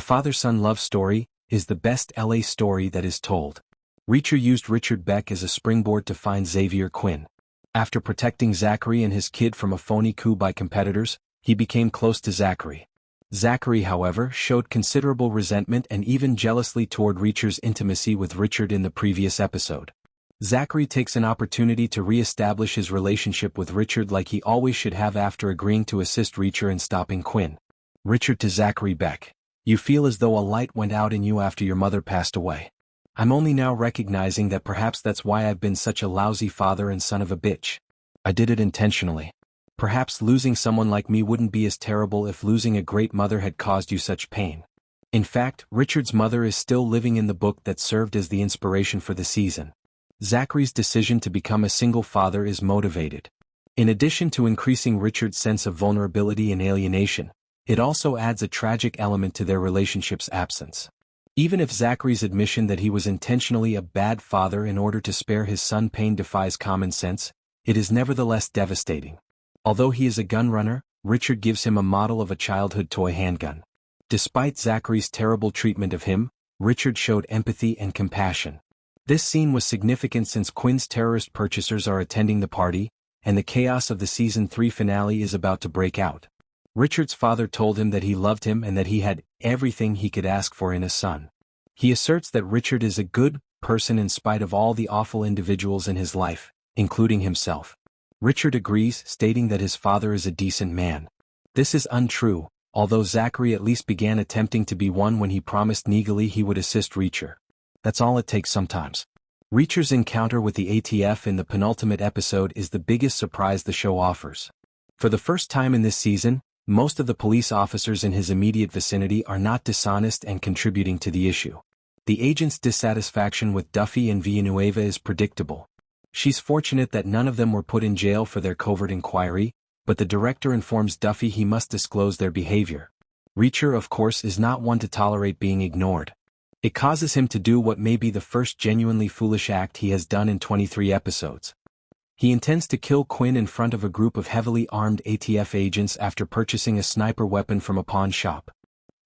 father-son love story is the best LA story that is told. Reacher used Richard Beck as a springboard to find Xavier Quinn. After protecting Zachary and his kid from a phony coup by competitors, he became close to Zachary. Zachary, however, showed considerable resentment and even jealousy toward Reacher's intimacy with Richard in the previous episode. Zachary takes an opportunity to re-establish his relationship with Richard like he always should have after agreeing to assist Reacher in stopping Quinn. Richard to Zachary Beck. You feel as though a light went out in you after your mother passed away. I'm only now recognizing that perhaps that's why I've been such a lousy father and son of a bitch. I did it intentionally. Perhaps losing someone like me wouldn't be as terrible if losing a great mother had caused you such pain. In fact, Richard's mother is still living in the book that served as the inspiration for the season. Zachary's decision to become a single father is motivated. In addition to increasing Richard's sense of vulnerability and alienation, it also adds a tragic element to their relationship's absence. Even if Zachary's admission that he was intentionally a bad father in order to spare his son pain defies common sense, it is nevertheless devastating. Although he is a gun runner, Richard gives him a model of a childhood toy handgun. Despite Zachary's terrible treatment of him, Richard showed empathy and compassion. This scene was significant since Quinn's terrorist purchasers are attending the party, and the chaos of the Season 3 finale is about to break out. Richard's father told him that he loved him and that he had everything he could ask for in a son. He asserts that Richard is a good person in spite of all the awful individuals in his life, including himself. Richard agrees, stating that his father is a decent man. This is untrue, although Zachary at least began attempting to be one when he promised negally he would assist Reacher. That's all it takes sometimes. Reacher's encounter with the ATF in the penultimate episode is the biggest surprise the show offers. For the first time in this season, most of the police officers in his immediate vicinity are not dishonest and contributing to the issue. The agent's dissatisfaction with Duffy and Villanueva is predictable. She's fortunate that none of them were put in jail for their covert inquiry, but the director informs Duffy he must disclose their behavior. Reacher, of course, is not one to tolerate being ignored. It causes him to do what may be the first genuinely foolish act he has done in 23 episodes. He intends to kill Quinn in front of a group of heavily armed ATF agents after purchasing a sniper weapon from a pawn shop.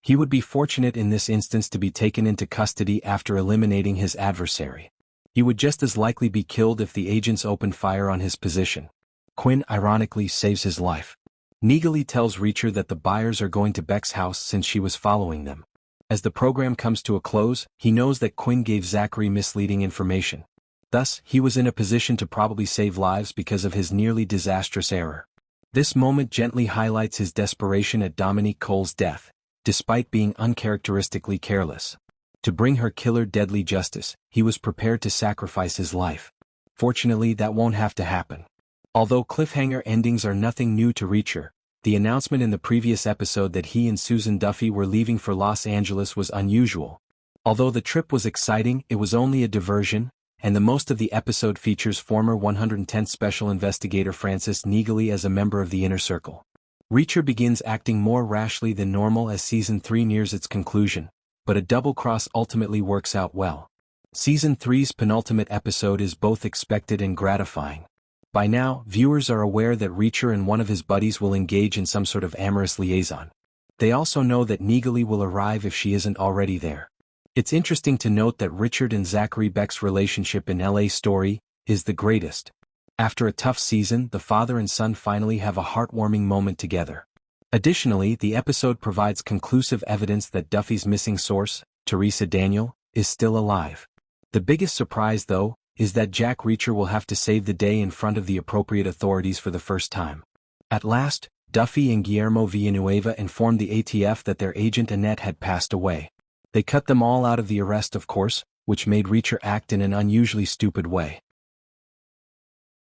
He would be fortunate in this instance to be taken into custody after eliminating his adversary. He would just as likely be killed if the agents opened fire on his position. Quinn ironically saves his life. Negally tells Reacher that the buyers are going to Beck's house since she was following them. As the program comes to a close, he knows that Quinn gave Zachary misleading information. Thus, he was in a position to probably save lives because of his nearly disastrous error. This moment gently highlights his desperation at Dominique Cole's death, despite being uncharacteristically careless. To bring her killer deadly justice, he was prepared to sacrifice his life. Fortunately, that won't have to happen. Although cliffhanger endings are nothing new to Reacher, the announcement in the previous episode that he and Susan Duffy were leaving for Los Angeles was unusual. Although the trip was exciting, it was only a diversion, and the most of the episode features former 110th Special Investigator Francis Neagley as a member of the Inner Circle. Reacher begins acting more rashly than normal as Season 3 nears its conclusion, but a double cross ultimately works out well. Season 3's penultimate episode is both expected and gratifying. By now, viewers are aware that Reacher and one of his buddies will engage in some sort of amorous liaison. They also know that Neagley will arrive if she isn't already there. It's interesting to note that Richard and Zachary Beck's relationship in LA Story is the greatest. After a tough season, the father and son finally have a heartwarming moment together. Additionally, the episode provides conclusive evidence that Duffy's missing source, Teresa Daniel, is still alive. The biggest surprise, though, is that Jack Reacher will have to save the day in front of the appropriate authorities for the first time. At last, Duffy and Guillermo Villanueva informed the ATF that their agent Annette had passed away. They cut them all out of the arrest, of course, which made Reacher act in an unusually stupid way.